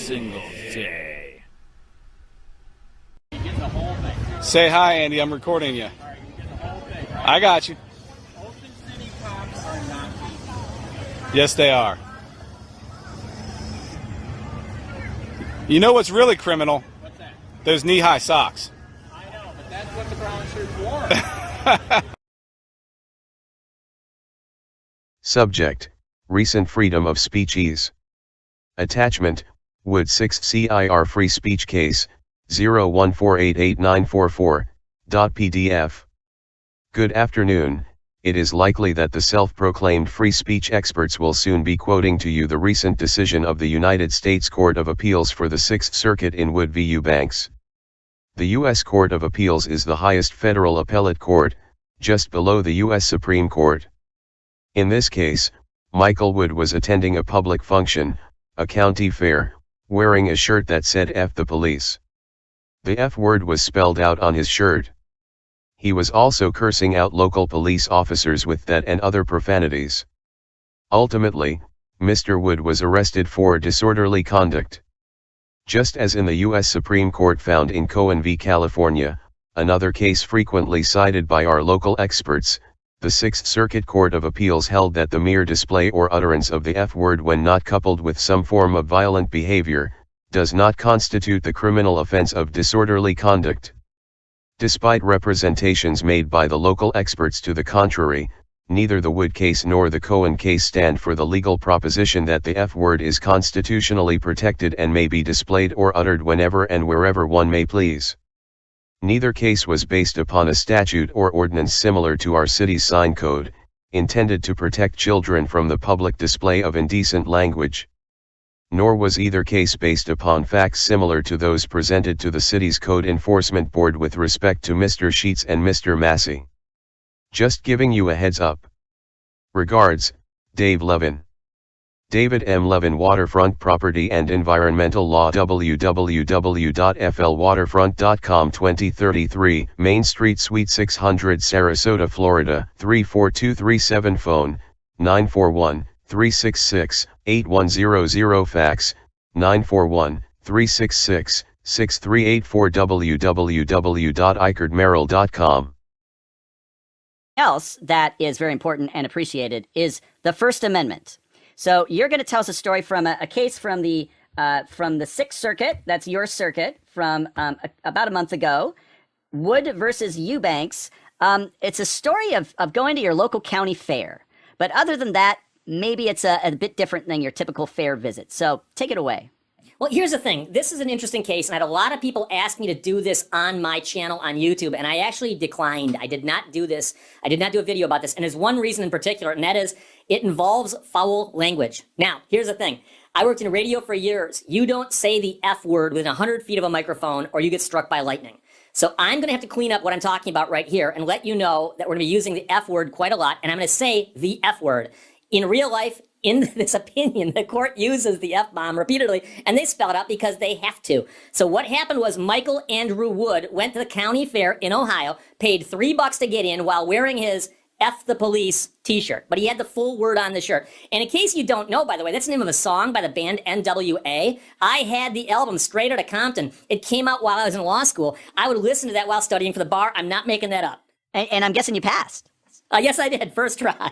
single day. Say hi, Andy. I'm recording you. I got you. Ocean City cops are not people. Yes, they are. You know what's really criminal? What's that? Those knee-high socks. I know, but that's what the brown shirts wore. Subject: Recent freedom of speech ease. Attachment: Wood 6 CIR Free Speech Case, 014888944.pdf. Good afternoon. It is likely that the self-proclaimed free speech experts will soon be quoting to you the recent decision of the United States Court of Appeals for the Sixth Circuit in Wood v. Eubanks. The U.S. Court of Appeals is the highest federal appellate court, just below the U.S. Supreme Court. In this case, Michael Wood was attending a public function, a county fair, wearing a shirt that said "F the police." The F word was spelled out on his shirt. He was also cursing out local police officers with that and other profanities. Ultimately, Mr. Wood was arrested for disorderly conduct. Just as in the U.S. Supreme Court found in Cohen v. California, another case frequently cited by our local experts, the Sixth Circuit Court of Appeals held that the mere display or utterance of the F word when not coupled with some form of violent behavior, does not constitute the criminal offense of disorderly conduct. Despite representations made by the local experts to the contrary, neither the Wood case nor the Cohen case stand for the legal proposition that the F word is constitutionally protected and may be displayed or uttered whenever and wherever one may please. Neither case was based upon a statute or ordinance similar to our city's sign code, intended to protect children from the public display of indecent language. Nor was either case based upon facts similar to those presented to the city's Code Enforcement Board with respect to Mr. Sheets and Mr. Massey. Just giving you a heads up. Regards, Dave Levin. David M. Levin, Waterfront Property and Environmental Law, www.flwaterfront.com. 2033 Main Street, Suite 600, Sarasota, Florida 34237. Phone 941-366-8100. Fax 941-366-6384. www.icardmerrill.com. Else that is very important and appreciated is the First Amendment. So you're going to tell us a story from a case from the Sixth Circuit. That's your circuit from about a month ago. Wood versus Eubanks. It's a story of going to your local county fair. But other than that, maybe it's a bit different than your typical fair visit. So take it away. Well, here's the thing. This is an interesting case, and I had a lot of people ask me to do this on my channel on YouTube, and I actually declined. I did not do this. I did not do a video about this, and there's one reason in particular, and that is it involves foul language. Now, here's the thing. I worked in radio for years. You don't say the F word within 100 feet of a microphone, or you get struck by lightning. So I'm going to have to clean up what I'm talking about right here and let you know that we're going to be using the F word quite a lot, and I'm going to say the F word. In real life, in this opinion, the court uses the F-bomb repeatedly, and they spell it out because they have to. So what happened was Michael Andrew Wood went to the county fair in Ohio, paid $3 to get in while wearing his F the Police t-shirt, but he had the full word on the shirt. And in case you don't know, by the way, that's the name of a song by the band NWA. I had the album Straight Outta Compton. It came out while I was in law school. I would listen to that while studying for the bar. I'm not making that up. And I'm guessing you passed. Yes, I did. First try.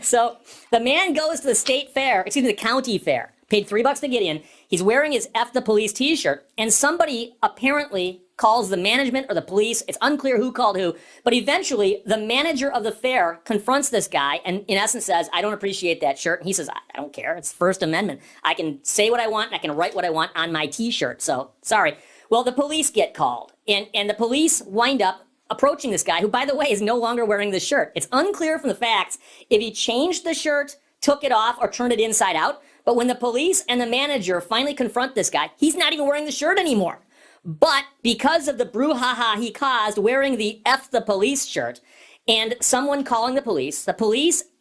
So the man goes to the state fair, the county fair, paid $3 to get in. He's wearing his F the Police t-shirt, and somebody apparently calls the management or the police. It's unclear who called who, but eventually the manager of the fair confronts this guy and in essence says, I don't appreciate that shirt. And he says, I don't care. It's First Amendment. I can say what I want and I can write what I want on my t-shirt. So sorry. Well, the police get called and the police wind up approaching this guy, who, by the way, is no longer wearing the shirt. It's unclear from the facts if he changed the shirt, took it off, or turned it inside out. But when the police and the manager finally confront this guy, he's not even wearing the shirt anymore. But because of the brouhaha he caused wearing the F the Police shirt, and someone calling the police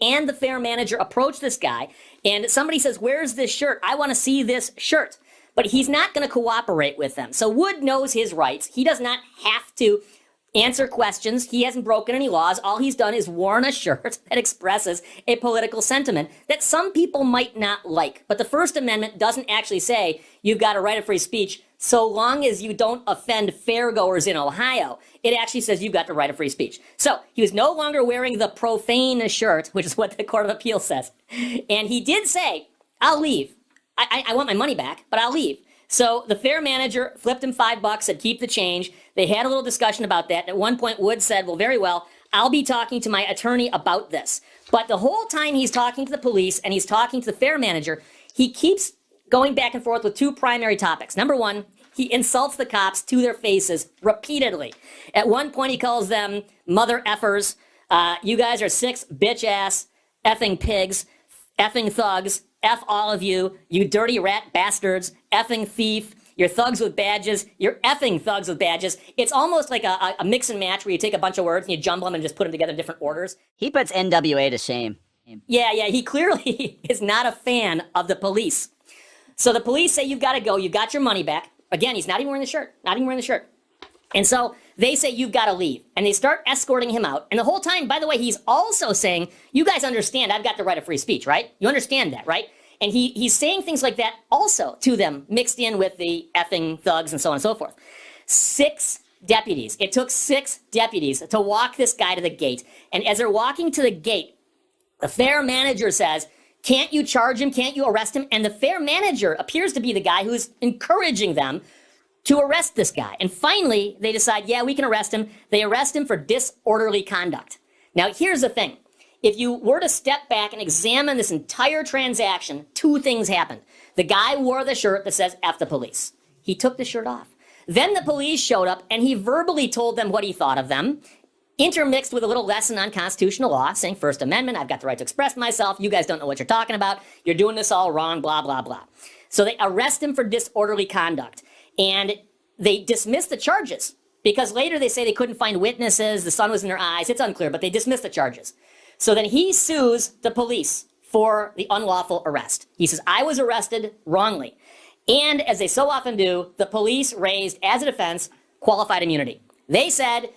and the fair manager approach this guy, and somebody says, where's this shirt? I want to see this shirt. But he's not going to cooperate with them. So Wood knows his rights. He does not have to answer questions. He hasn't broken any laws. All he's done is worn a shirt that expresses a political sentiment that some people might not like. But the First Amendment doesn't actually say you've got a right of free speech so long as you don't offend fairgoers in Ohio. It actually says you've got the right of free speech. So he was no longer wearing the profane shirt, which is what the Court of Appeal says. And he did say, I'll leave. I want my money back, but I'll leave. So the fair manager flipped him $5, said keep the change. They had a little discussion about that. At one point, Wood said, well, very well, I'll be talking to my attorney about this. But the whole time he's talking to the police and he's talking to the fair manager, he keeps going back and forth with two primary topics. Number one, he insults the cops to their faces repeatedly. At one point, he calls them mother effers. You guys are 6 bitch-ass effing pigs, effing thugs, F all of you, you dirty rat bastards, effing thief, you're thugs with badges, you're effing thugs with badges. It's almost like a mix and match where you take a bunch of words and you jumble them and just put them together in different orders. He puts NWA to shame. Yeah, he clearly is not a fan of the police. So the police say you've got to go, you got your money back. Again, he's not even wearing the shirt, And so they say you've got to leave. And they start escorting him out. And the whole time, by the way, he's also saying, you guys understand I've got the right of free speech, right? You understand that, right? And he's saying things like that also to them, mixed in with the effing thugs and so on and so forth. 6 deputies. It took 6 deputies to walk this guy to the gate. And as they're walking to the gate, the fair manager says, can't you charge him? Can't you arrest him? And the fair manager appears to be the guy who's encouraging them to arrest this guy. And finally, they decide, yeah, we can arrest him. They arrest him for disorderly conduct. Now, here's the thing. If you were to step back and examine this entire transaction, 2 things happened. The guy wore the shirt that says F the police. He took the shirt off. Then the police showed up and he verbally told them what he thought of them, intermixed with a little lesson on constitutional law, saying First Amendment, I've got the right to express myself, you guys don't know what you're talking about, you're doing this all wrong, blah, blah, blah. So they arrest him for disorderly conduct. And they dismiss the charges because later they say they couldn't find witnesses, the sun was in their eyes, it's unclear, but they dismiss the charges. So then he sues the police for the unlawful arrest. He says, I was arrested wrongly. And as they so often do, the police raised as a defense qualified immunity. They said,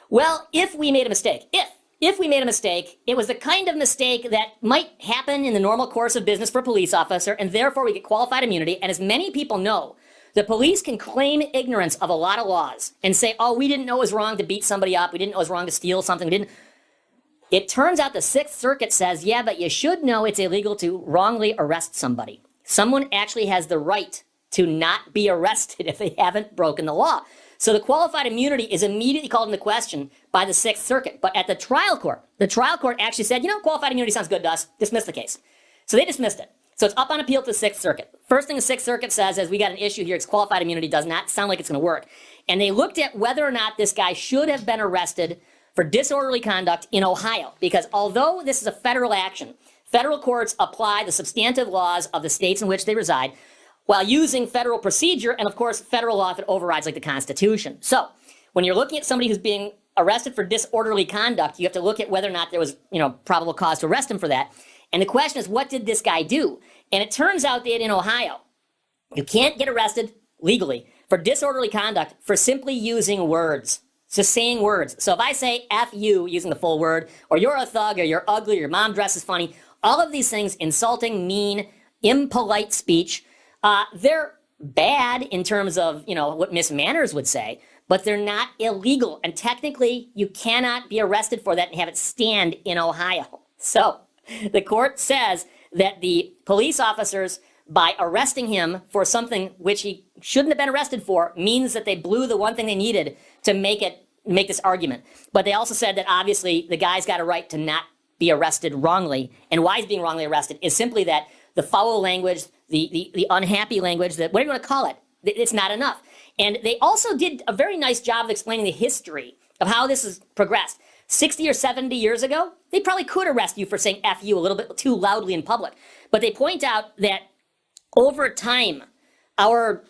well, if we made a mistake, if we made a mistake, it was the kind of mistake that might happen in the normal course of business for a police officer, and therefore we get qualified immunity. And as many people know, the police can claim ignorance of a lot of laws and say, oh, we didn't know it was wrong to beat somebody up. We didn't know it was wrong to steal something. It turns out the 6th Circuit says, yeah, but you should know it's illegal to wrongly arrest somebody. Someone actually has the right to not be arrested if they haven't broken the law. So the qualified immunity is immediately called into question by the 6th Circuit. But at the trial court actually said, you know, qualified immunity sounds good to us. Dismiss the case. So they dismissed it. So it's up on appeal to the 6th Circuit. First thing the 6th Circuit says is we got an issue here because qualified immunity does not sound like it's going to work. And they looked at whether or not this guy should have been arrested for disorderly conduct in Ohio. Because although this is a federal action, federal courts apply the substantive laws of the states in which they reside while using federal procedure and, of course, federal law that overrides like the Constitution. So when you're looking at somebody who's being arrested for disorderly conduct, you have to look at whether or not there was, probable cause to arrest him for that. And the question is, what did this guy do? And it turns out that in Ohio, you can't get arrested legally for disorderly conduct for simply using words. Just saying words. So if I say F you using the full word, or you're a thug, or you're ugly, or your mom dresses funny, all of these things, insulting, mean, impolite speech, they're bad in terms of, what Miss Manners would say, but they're not illegal. And technically, you cannot be arrested for that and have it stand in Ohio. So the court says that the police officers, by arresting him for something which he shouldn't have been arrested for, means that they blew the one thing they needed to make this argument. But they also said that obviously the guy's got a right to not be arrested wrongly. And why he's being wrongly arrested is simply that the foul language, the unhappy language, that whatever you want to call it, it's not enough. And they also did a very nice job of explaining the history of how this has progressed. 60 or 70 years ago, they probably could arrest you for saying F you a little bit too loudly in public. But they point out that over time, our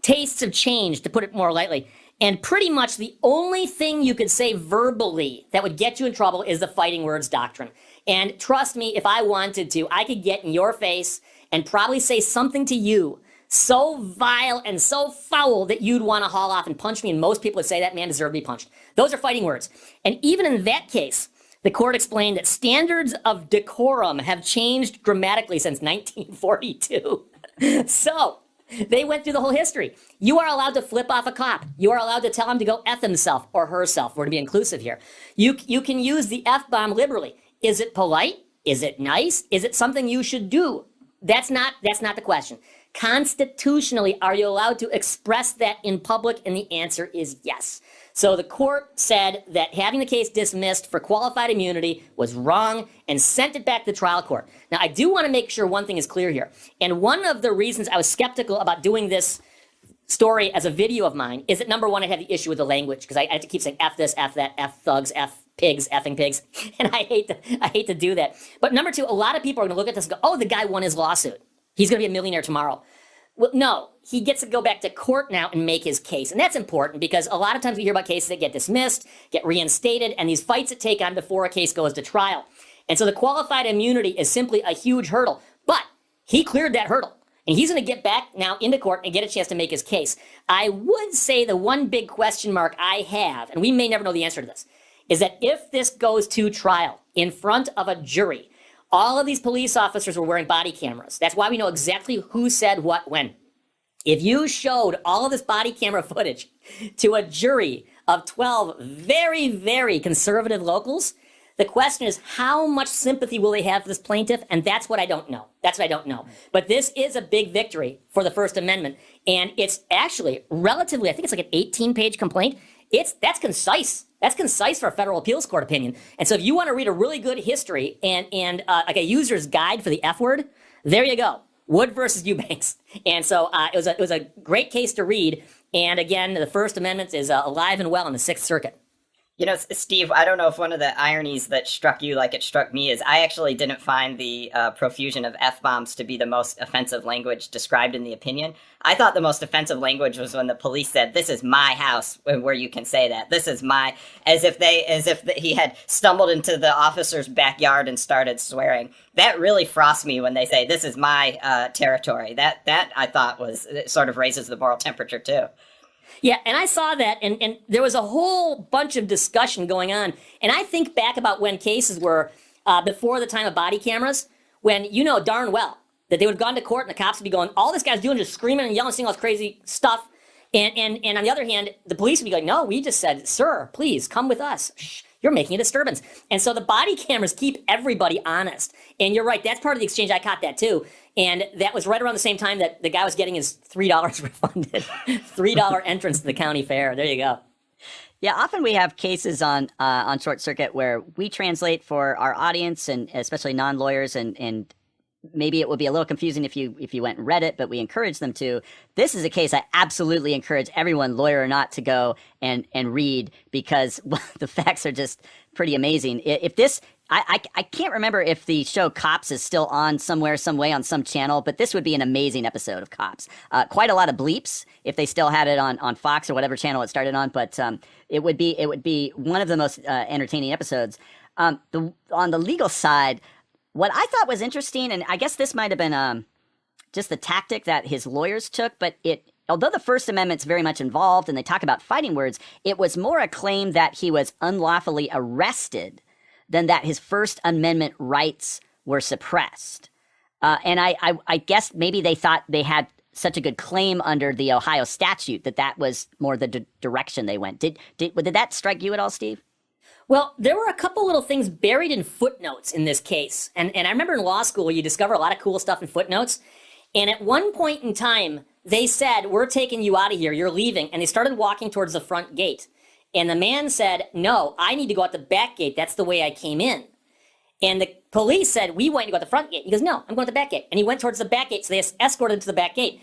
tastes have changed, to put it more lightly. And pretty much the only thing you could say verbally that would get you in trouble is the fighting words doctrine. And trust me, if I wanted to, I could get in your face and probably say something to you so vile and so foul that you'd want to haul off and punch me, and most people would say that man deserved to be punched. Those are fighting words. And even in that case, the court explained that standards of decorum have changed dramatically since 1942. So they went through the whole history. You are allowed to flip off a cop. You are allowed to tell him to go F himself or herself. We're to be inclusive here. You can use the F-bomb liberally. Is it polite? Is it nice? Is it something you should do? That's not the question. Constitutionally, are you allowed to express that in public? And the answer is yes. So the court said that having the case dismissed for qualified immunity was wrong and sent it back to the trial court. Now, I do want to make sure one thing is clear here. And one of the reasons I was skeptical about doing this story as a video of mine is that, number one, I had the issue with the language, because I had to keep saying F this, F that, F thugs, F pigs, effing pigs. And I hate to do that. But number two, a lot of people are going to look at this and go, oh, the guy won his lawsuit. He's going to be a millionaire tomorrow. Well, no, he gets to go back to court now and make his case. And that's important because a lot of times we hear about cases that get dismissed, get reinstated, and these fights that take on before a case goes to trial. And so the qualified immunity is simply a huge hurdle. But he cleared that hurdle. And he's going to get back now into court and get a chance to make his case. I would say the one big question mark I have, and we may never know the answer to this, is that if this goes to trial in front of a jury, all of these police officers were wearing body cameras. That's why we know exactly who said what when. If you showed all of this body camera footage to a jury of 12 very, very conservative locals, the question is how much sympathy will they have for this plaintiff? And that's what I don't know. That's what I don't know. But this is a big victory for the First Amendment. And it's actually relatively, I think it's like an 18-page complaint. That's concise. That's concise for a federal appeals court opinion. And so if you want to read a really good history and like a user's guide for the F word, there you go. Wood versus Eubanks. And so it was a great case to read. And again, the First Amendment is alive and well in the Sixth Circuit. You know, Steve, I don't know if one of the ironies that struck you like it struck me is I actually didn't find the profusion of F-bombs to be the most offensive language described in the opinion. I thought the most offensive language was when the police said, "This is my house," where you can say that. This is my, as if he had stumbled into the officer's backyard and started swearing. That really frosts me when they say, "This is my territory." That I thought was, it sort of raises the moral temperature too. Yeah, and I saw that, and there was a whole bunch of discussion going on. And I think back about when cases were before the time of body cameras, when you know darn well that they would have gone to court and the cops would be going, all this guy's doing is just screaming and yelling, saying all this crazy stuff. And on the other hand, the police would be going, no, we just said, sir, please come with us. Shh, you're making a disturbance. And so the body cameras keep everybody honest. And you're right, that's part of the exchange. I caught that too. And that was right around the same time that the guy was getting his $3 refunded. $3 entrance to the county fair. There you go. Yeah, often we have cases on Short Circuit where we translate for our audience and especially non-lawyers, and maybe it would be a little confusing if you went and read it, but we encourage them to. This is a case I absolutely encourage everyone, lawyer or not, to go and read, because the facts are just pretty amazing. If this, I can't remember if the show Cops is still on somewhere, some way on some channel, but this would be an amazing episode of Cops. Quite a lot of bleeps if they still had it on Fox or whatever channel it started on, but it would be one of the most entertaining episodes. On the legal side, what I thought was interesting, and I guess this might have been just the tactic that his lawyers took, but although the First Amendment's very much involved and they talk about fighting words, it was more a claim that he was unlawfully arrested than that his First Amendment rights were suppressed. And I guess maybe they thought they had such a good claim under the Ohio statute that was more the direction they went. Did that strike you at all, Steve? Well, there were a couple little things buried in footnotes in this case. And I remember in law school, you discover a lot of cool stuff in footnotes. And at one point in time, they said, we're taking you out of here, you're leaving. And they started walking towards the front gate. And the man said, no, I need to go out the back gate. That's the way I came in. And the police said, we want you to go out the front gate. He goes, no, I'm going to the back gate. And he went towards the back gate, so they escorted him to the back gate.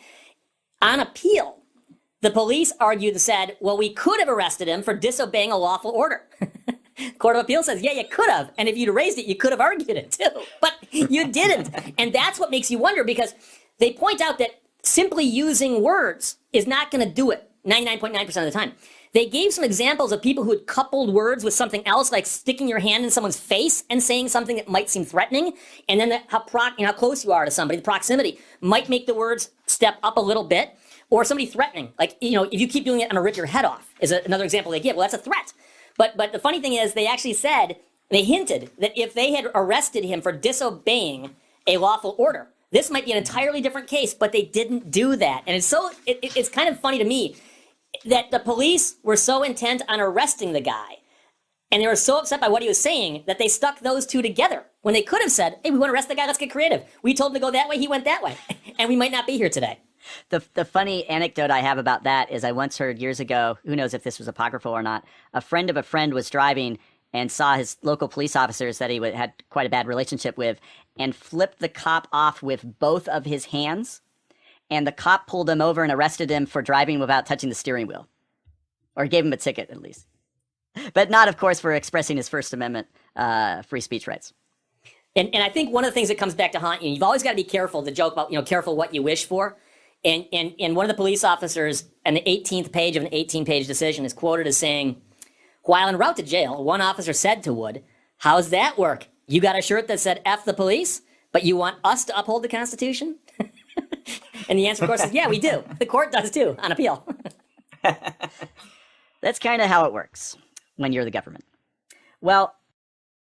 On appeal, the police argued and said, well, we could have arrested him for disobeying a lawful order. Court of Appeal says, yeah, you could have. And if you'd raised it, you could have argued it too. But you didn't. And that's what makes you wonder, because they point out that simply using words is not going to do it 99.9% of the time. They gave some examples of people who had coupled words with something else, like sticking your hand in someone's face and saying something that might seem threatening. And then how close you are to somebody, the proximity, might make the words step up a little bit, or somebody threatening. Like, you know, if you keep doing it, I'm gonna rip your head off, is another example they give. Well, that's a threat. But the funny thing is, they actually said, they hinted that if they had arrested him for disobeying a lawful order, this might be an entirely different case, but they didn't do that. And it's kind of funny to me that the police were so intent on arresting the guy, and they were so upset by what he was saying, that they stuck those two together when they could have said, hey, we want to arrest the guy, let's get creative. We told him to go that way, he went that way. And we might not be here today. The funny anecdote I have about that is I once heard years ago, who knows if this was apocryphal or not, a friend of a friend was driving and saw his local police officers that he had quite a bad relationship with, and flipped the cop off with both of his hands. And the cop pulled him over and arrested him for driving without touching the steering wheel. Or gave him a ticket, at least. But not, of course, for expressing his First Amendment free speech rights. And I think one of the things that comes back to haunt you, you've always got to be careful, the joke about, you know, careful what you wish for. And one of the police officers on the 18th page of an 18-page decision is quoted as saying, while en route to jail, one officer said to Wood, how's that work? You got a shirt that said F the police, but you want us to uphold the Constitution? And the answer, of course, is, yeah, we do. The court does too, on appeal. That's kind of how it works when you're the government. Well,